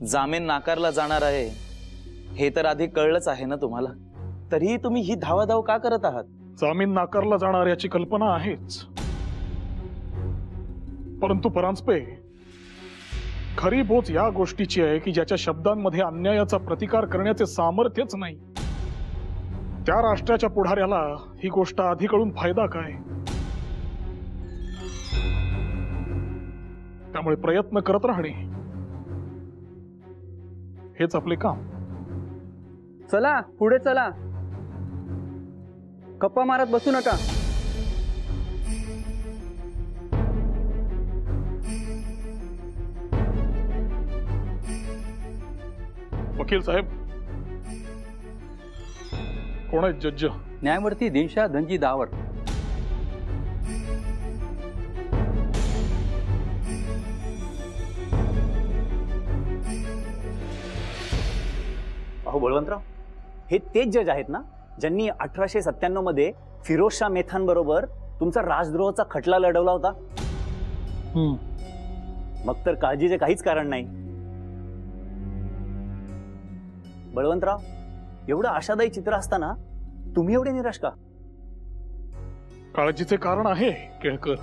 जामीन नाकारला जाणार आहे हे तर आधी कळलंच आहे ना तुम्हाला, तरीही तुम्ही ही धावाधाव का करत आहात? जामीन नाकारला जाणार याची कल्पना आहेच, परंतु परांजपे, खरी बोच या गोष्टीची आहे की ज्याच्या शब्दांमध्ये अन्यायाचा प्रतिकार करण्याचे सामर्थ्यच नाही, त्या राष्ट्राच्या पुढाऱ्याला ही गोष्ट आधी कळून फायदा काय? त्यामुळे प्रयत्न करत राहणे हेच आपले काम. चला पुढे चला, गप्पा मारत बसू नका. वकील साहेब, कोण आहेत जज? न्यायमूर्ती दिनशा धनजी दावर. अहो बळवंतराव, हे तेच जज आहेत ना ज्यांनी 1897 मध्ये फिरोजशाह मेथांबरोबर तुमचा राजद्रोहाचा खटला लढवला होता? मग तर काळजीचे काहीच कारण नाही. बळवंतराव, एवढं आशादायी चित्र असताना तुम्ही एवढे निराश का? काळजीचे कारण आहे केळकर.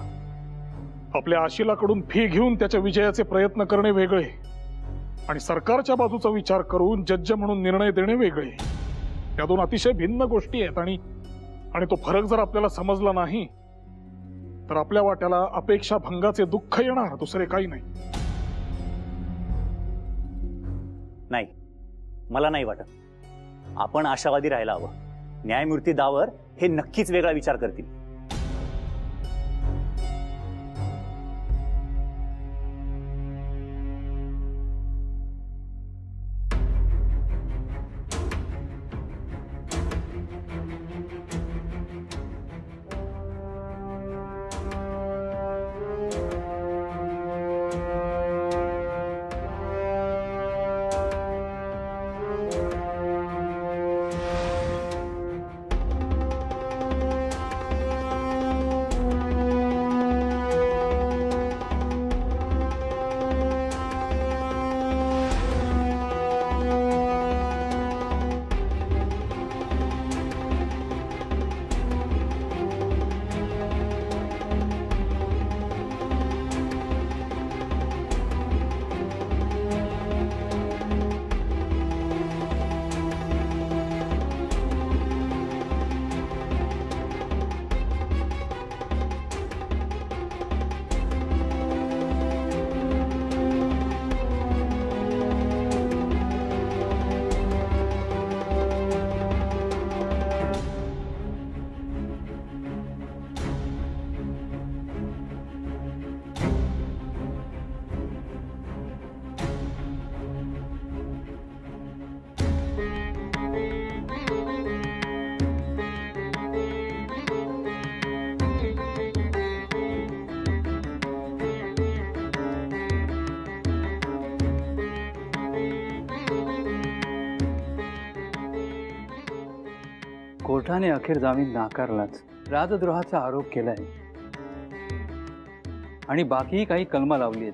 आपल्या आशिलाकडून फी घेऊन त्याच्या विजयाचे प्रयत्न करणे वेगळे आणि सरकारच्या बाजूचा विचार करून जज म्हणून निर्णय देणे वेगळे. या दोन अतिशय भिन्न गोष्टी आहेत आणि तो फरक जर आपल्याला समजला नाही तर आपल्या वाट्याला अपेक्षा भंगाचे दुःख येणार, दुसरे काही नाही. नाही, मला नाही वाटत. आपण आशावादी राहायला हवं. न्यायमूर्ती दावर हे नक्कीच वेगळा विचार करतील. कोर्टाने अखेर जामीन नाकारलाच. राजद्रोहाचा आरोप केलाय आणि बाकीही काही कलमा लावली आहेत.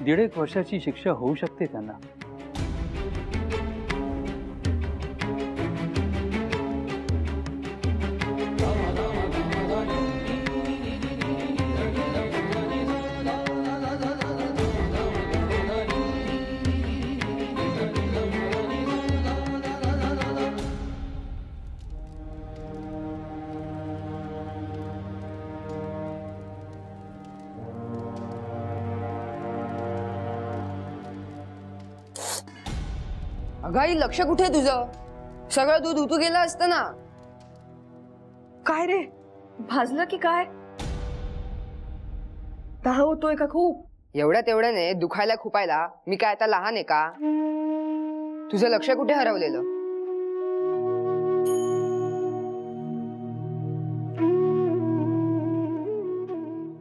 1.5 वर्षाची शिक्षा होऊ शकते त्यांना. अगाई, लक्ष कुठे तुझं? सगळं दूध उतू गेलं असतं ना. काय रे, भाजलं की काय? दाह होतोय का खूप? एवढ्याने दुखायला खुपायला मी काय आता लहान आहे का? तुझं लक्ष कुठे हरवलेलं?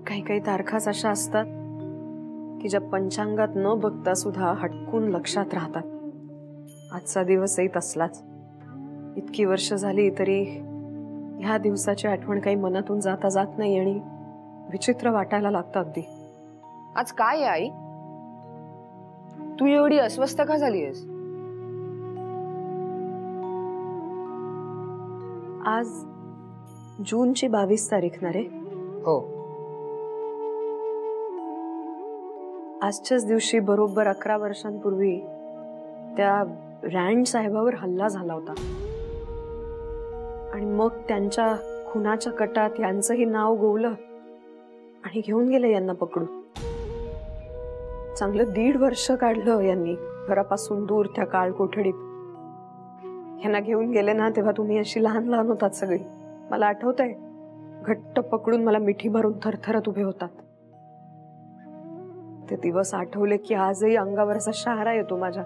काही काही तारखाच अशा असतात की ज्या पंचांगात न बघता सुद्धा हटकून लक्षात राहतात. आजचा दिवसही तसलाच. इतकी वर्ष झाली तरी ह्या दिवसाची आठवण काही मनातून जाता जात नाही आणि विचित्र वाटायला लागतं अगदी. आज काय आहे आई? तू एवढी अस्वस्थ का झालीयस? आज जूनची 22 तारीख ना रे. हो. आजच्याच दिवशी बरोबर 11 वर्षांपूर्वी त्या रँड साहेबावर हल्ला झाला होता आणि मग त्यांच्या खुनाच्या कटात यांचंही नाव गोवलं आणि घेऊन गेले यांना पकडून. चांगलं 1.5 वर्ष काढलं यांनी घरापासून दूर त्या काळ कोठडीत. यांना घेऊन गेले ना तेव्हा तुम्ही अशी लहान लहान होतात सगळी. मला आठवतंय, घट्ट पकडून मला मिठी भरून थरथरत उभे होतात. ते दिवस आठवले की आजही अंगावर असा शहारा येतो माझ्या.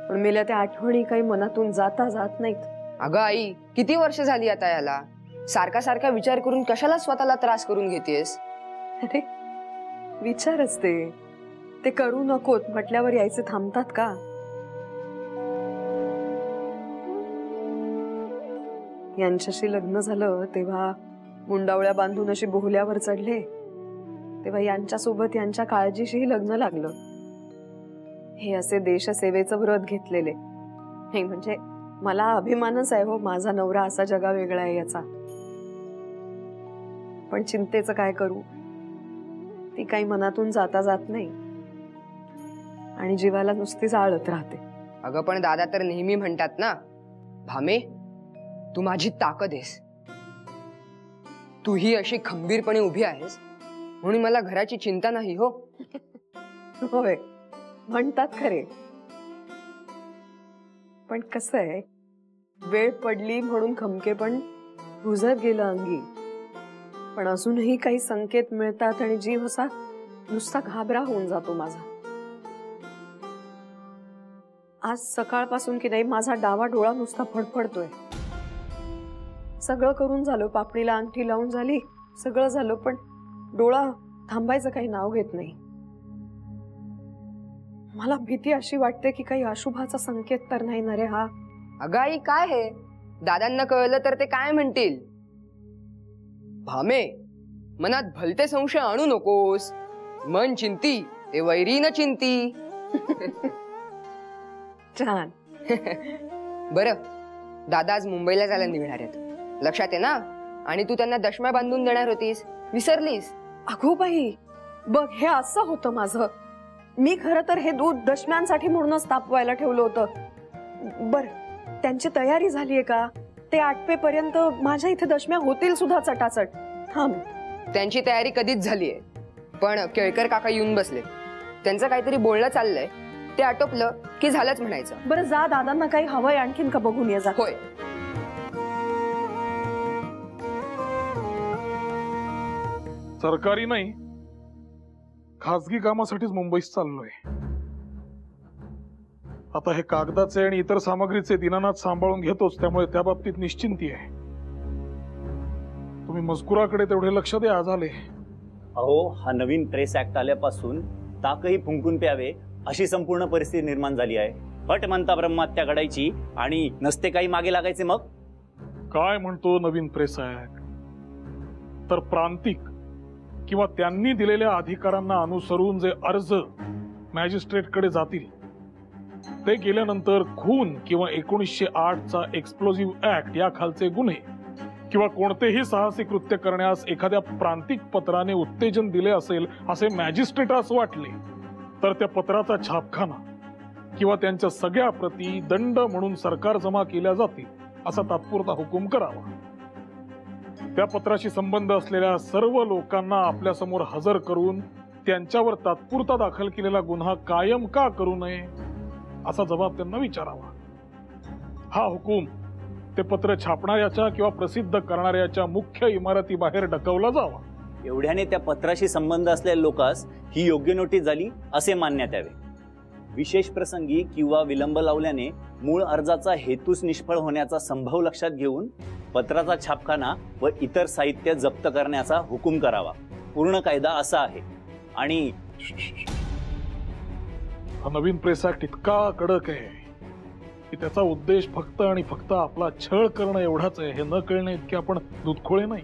पण मेल्या त्या आठवणी काही मनातून जाता जात नाहीत. अगं आई, किती वर्ष झाली आता याला? सारखा सारखा विचार करून कशाला स्वतःला त्रास करून घेतेस? अरे विचारच ते करू नकोत म्हटल्यावर यायचे थांबतात का? यांच्याशी लग्न झालं तेव्हा मुंडावळ्या बांधून अशी बोहल्यावर चढले, तेव्हा यांच्यासोबत यांच्या काळजीशीही लग्न लागलं. हे असे देशसेवेचं व्रत घेतलेले. हे म्हणजे मला अभिमानच आहे हो, माझा नवरा असा जगा वेगळा आहे याचा. पण चिंतेचं काय करू, ती काही मनातून जाता जात नाही आणि जीवाला नुसती जाळत राहते. अगं पण दादा तर नेहमी म्हणतात ना, भामे तू माझी ताकद आहेस, तूही अशी खंबीरपणे उभी आहेस म्हणून मला घराची चिंता नाही हो. होय म्हणतात खरे, पण कसं आहे, वेळ पडली म्हणून खमके पण रुजत गेलं अंगी. पण अजूनही काही संकेत मिळतात आणि जीव असा नुसता घाबरा होऊन जातो माझा. आज सकाळपासून की नाही माझा डावा डोळा नुसता फडफडतोय. सगळं करून झालं, पापणीला अंगठी लावून झाली, सगळं झालं, पण डोळा थांबायचं काही नाव घेत नाही. मला भीती अशी वाटते की काही अशुभाचा संकेत तर नाही ना रे हा. अगं आई, काय हे? दादांना कळलं तर ते काय म्हणतील? भामे, मनात भलते संशय आणू नकोस. मन चिंती ते वैरी न चिंती. छान. बरं, दादा आज मुंबईला जायला निघणार आहेत, लक्षात आहे ना? आणि तू त्यांना दशम्या बांधून देणार होतीस, विसरलीस? अगो बाई, बघ हे असं होतं माझं. मी खरं तर हे दूध दशम्यांसाठी म्हणूनच तापवायला ठेवलं होतं. बर, त्यांची तयारी झालीये का? ते आटपेपर्यंत माझ्या इथे दशम्या होतील सुद्धा चटाचट. थांब. त्यांची तयारी कधीच झालीये, पण केळकर काका येऊन बसले. त्यांचं काहीतरी बोलणं चाललंय, ते आटोपलं की झालंच म्हणायचं. बरं जा, दादांना काही हवंय आणखीन का बघून ये जा. होय. सरकारी नाही, खासगी कामासाठीच मुंबईत चाललोय. आता हे कागदाचे आणि इतर सामग्रीचे दीनानाथ सांभाळून घेतोच, त्यामुळे त्या बाबतीत निश्चिंती आहे. तुम्ही मजकुराकडे तेवढे लक्ष द्या. आज आले. अहो, हा नवीन प्रेस ऍक्ट आल्यापासून ताकही फुंकून प्यावे अशी संपूर्ण परिस्थिती निर्माण झाली आहे. फट म्हणता ब्रह्महत्या घडायची आणि नसते काही मागे लागायचे. मग काय म्हणतो नवीन प्रेस ऍक्ट? तर प्रांतिक किंवा त्यांनी दिलेल्या अधिकारांना अनुसरून जे अर्ज मॅजिस्ट्रेटकडे जातील ते गेल्यानंतर खून किंवा 1908चा एक्सप्लोजिव्ह ऍक्ट या खालचे गुन्हे किंवा कोणतेही साहसी कृत्य करण्यास एखाद्या प्रांतिक पत्राने उत्तेजन दिले असेल असे मॅजिस्ट्रेटास वाटले तर त्या पत्राचा छापखाना किंवा त्यांच्या सगळ्या प्रती दंड म्हणून सरकार जमा केल्या जातील असा तात्पुरता हुकूम करावा. त्या पत्राशी संबंध असलेल्या सर्व लोकांना आपल्या समोर हजर करून त्यांच्यावर तात्पुरता दाखल केलेला गुन्हा कायम का करू नये असा जबाब त्यांना विचारावा. हा हुकूम ते पत्र छापणाऱ्याच्या किंवा प्रसिद्ध करणाऱ्याच्या मुख्य इमारती बाहेर ढकवला जावा. एवढ्याने त्या पत्राशी संबंध असलेल्या लोकांस ही योग्य नोटीस झाली असे मानण्यात यावे. विशेष प्रसंगी किंवा विलंब लावल्याने मूळ अर्जाचा हेतूच निष्फळ होण्याचा संभव लक्षात घेऊन पत्राचा छापखाना व इतर साहित्य जप्त करण्याचा हुकूम करावा. पूर्ण कायदा असा आहे. आणि हा नवीन प्रेस ऍक्ट इतका कडक आहे की त्याचा उद्देश फक्त आणि फक्त आपला छळ करणं एवढाच आहे हे न कळणे इतके आपण दूधखोळे नाही.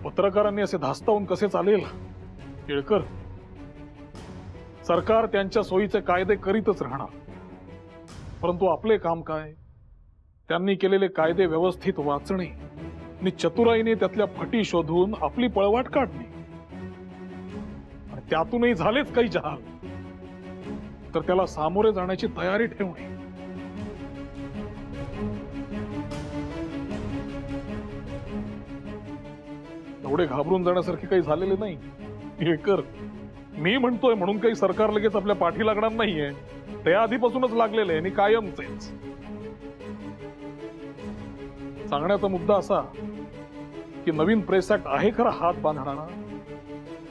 पत्रकारांनी असे धास्तावून कसे चालेल? केळकर, सरकार त्यांच्या सोयीचे कायदे करीतच राहणार, परंतु आपले काम काय? त्यांनी केलेले कायदे व्यवस्थित वाचणे आणि चतुराईने त्यातल्या फटी शोधून आपली पळवाट काढणे. आणि त्यातूनही झालेच काही जहाल तर त्याला सामोरे जाण्याची तयारी ठेवणे. एवढे घाबरून जाण्यासारखे काही झालेले नाही. केळकर, मी म्हणतोय म्हणून काही सरकार लगेच आपल्या पाठी लागणार नाहीये. ते आधीपासूनच लागलेले आणि कायमचेच. सांगण्याचा मुद्दा असा की नवीन प्रेस ऍक्ट आहे खरा हात बांधणारा,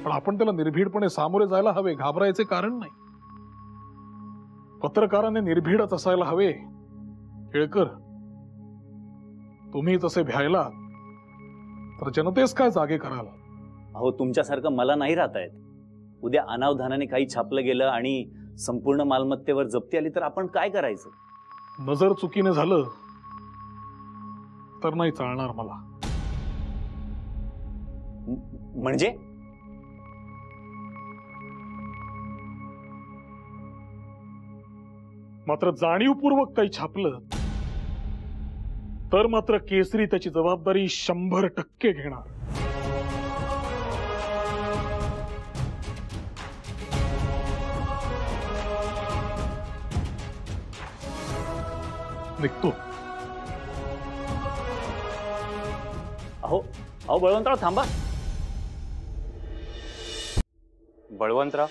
पण आपण त्याला निर्भीडपणे सामोरे जायला हवे. घाबरायचे कारण नाही. पत्रकाराने निर्भीडच असायला हवे. केळकर, तुम्ही तसे भ्यायला तर जनतेस काय जागे कराल? अहो, तुमच्यासारखं मला नाही राहता येत. उद्या अनावधानाने काही छापलं गेलं आणि संपूर्ण मालमत्तेवर जप्ती आली तर आपण काय करायचं? नजर चुकीने झालं तर नाही चालणार मला. म्हणजे मात्र जाणीवपूर्वक काही छापलं तर मात्र केसरी त्याची जबाबदारी 100% घेणार. निघतो. अहो बळवंतराव थांबा. बळवंतराव,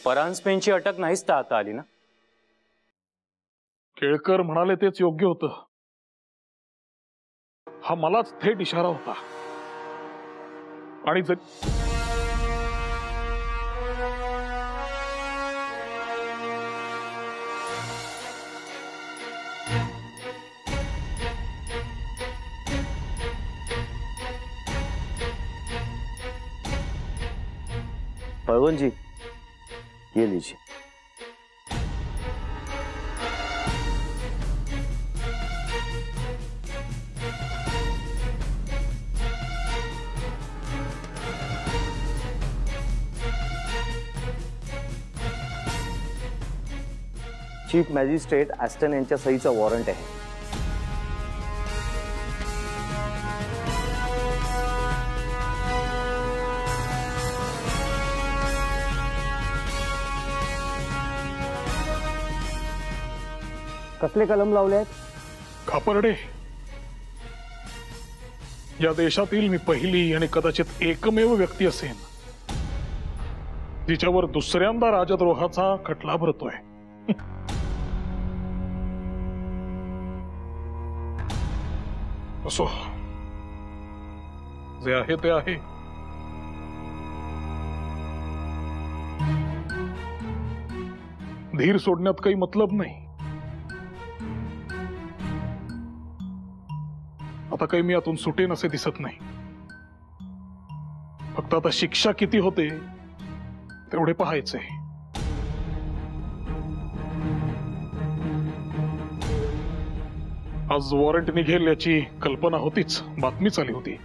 परांजपेंची अटक नाहीच टाळता आली ना? केळकर म्हणाले तेच योग्य होतं. हा मलाच थेट इशारा होता. आणि पळवण जी, ये लीजिए. चीफ मॅजिस्ट्रेट ॲस्टन यांच्या सहीचा वॉरंट आहे. कसले कलम लावले आहेत? खापर्डे, या देशातील मी पहिली आणि कदाचित एकमेव व्यक्ती असेन जिच्यावर दुसऱ्यांदा राजद्रोहाचा खटला भरतोय. असो, जे आहे ते आहे. धीर सोडण्यात काही मतलब नाही. आता काही मी यातून सुटेन असे दिसत नाही. फक्त आता शिक्षा किती होते तेवढे पाहायचे. आज वॉरंट निघेल याची कल्पना होतीच, बातमीच आली होती.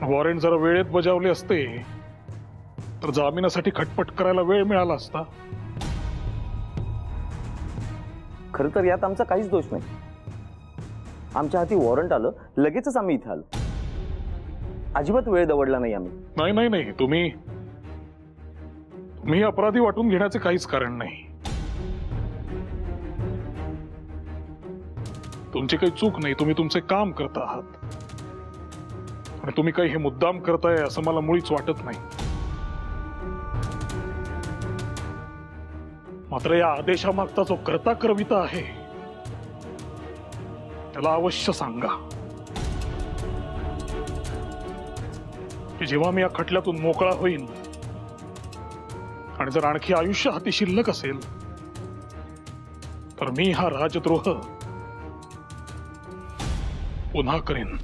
वॉरंट जरा वेळेत बजावले असते तर जामिनासाठी खटपट करायला वेळ मिळाला असता. खरं तर यात आमचा काहीच दोष नाही. आमच्या हाती वॉरंट आलं, लगेचच आम्ही इथे आलो. अजिबात वेळ दवडला नाही आम्ही. नाही नाही नाही, तुम्ही अपराधी वाटून घेण्याचे काहीच कारण नाही. तुमची काही चूक नाही. तुम्ही तुमचे काम करत आहात आणि तुम्ही काही हे मुद्दाम करताय असं मला मुळीच वाटत नाही. मात्र या आदेशामागचा जो करता करविता आहे त्याला अवश्य सांगा की जेव्हा मी या खटल्यातून मोकळा होईन आणि जर आणखी आयुष्य हाती शिल्लक असेल तर मी हा राजद्रोह पुन्हा करेन.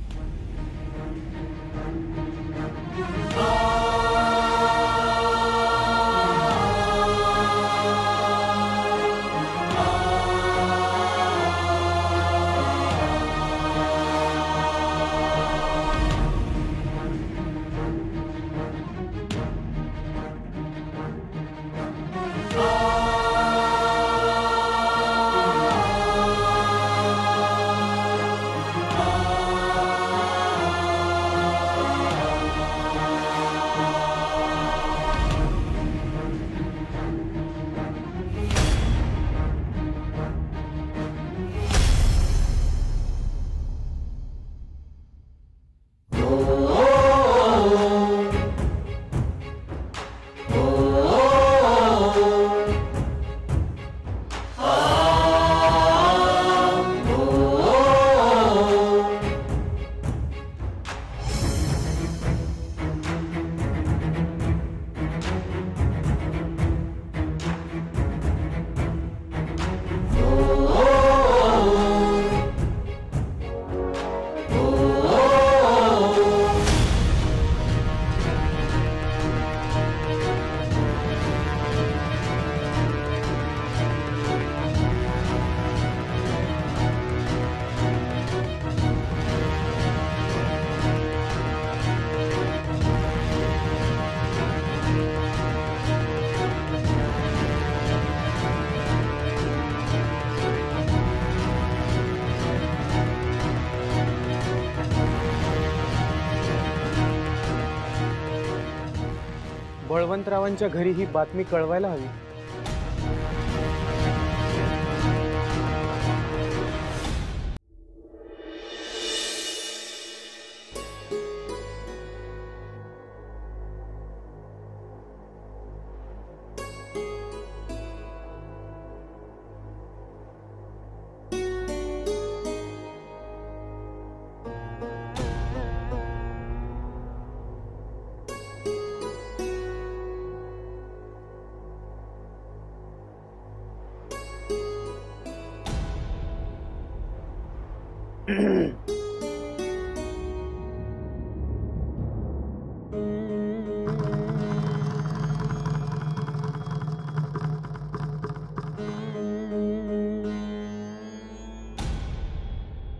बळवंतरावांच्या घरी ही बातमी कळवायला हवी.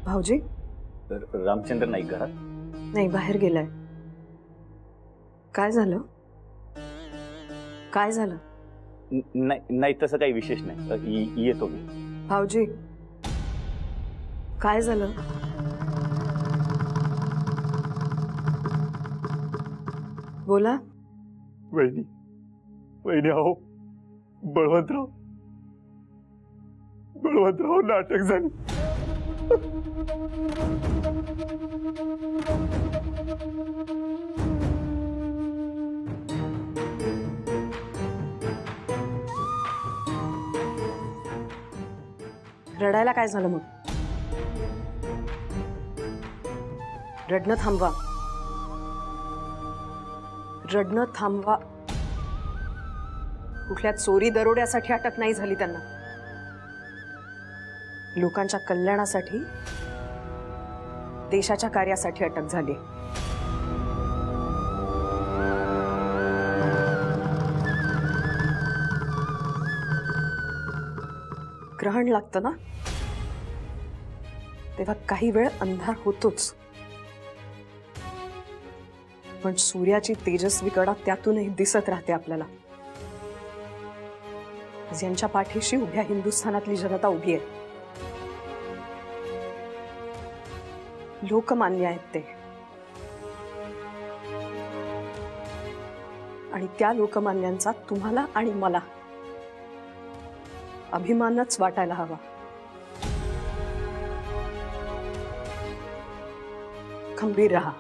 भाऊजी रामचंद्र नाईक घरात? नाही, बाहेर गेलाय. काय झालं? काय झालं? नाही तसं काही विशेष नाही. येतो मी. भाऊजी काय झालं? बोला. वहिनी वहिनी अहो बळवंतराव नाटक झाली. रडायला काय झालं मग? रडणं थांबवा. रडणं थांबवा. कुठल्या चोरी दरोड्यासाठी अटक नाही झाली त्यांना. लोकांच्या कल्याणासाठी, देशाच्या कार्यासाठी अटक झाली. ग्रहण लागतं ना, तेव्हा काही वेळ अंधार होतोच, पण सूर्याची तेजस्वी कडा त्यातूनही दिसत राहते आपल्याला. आज यांच्या पाठीशी उभ्या हिंदुस्थानातली जनता उभी आहे. लोकमान्य आहेत ते, आणि त्या लोकमान्यांचा तुम्हाला आणि मला अभिमानच वाटायला हवा. खंबीर रहा.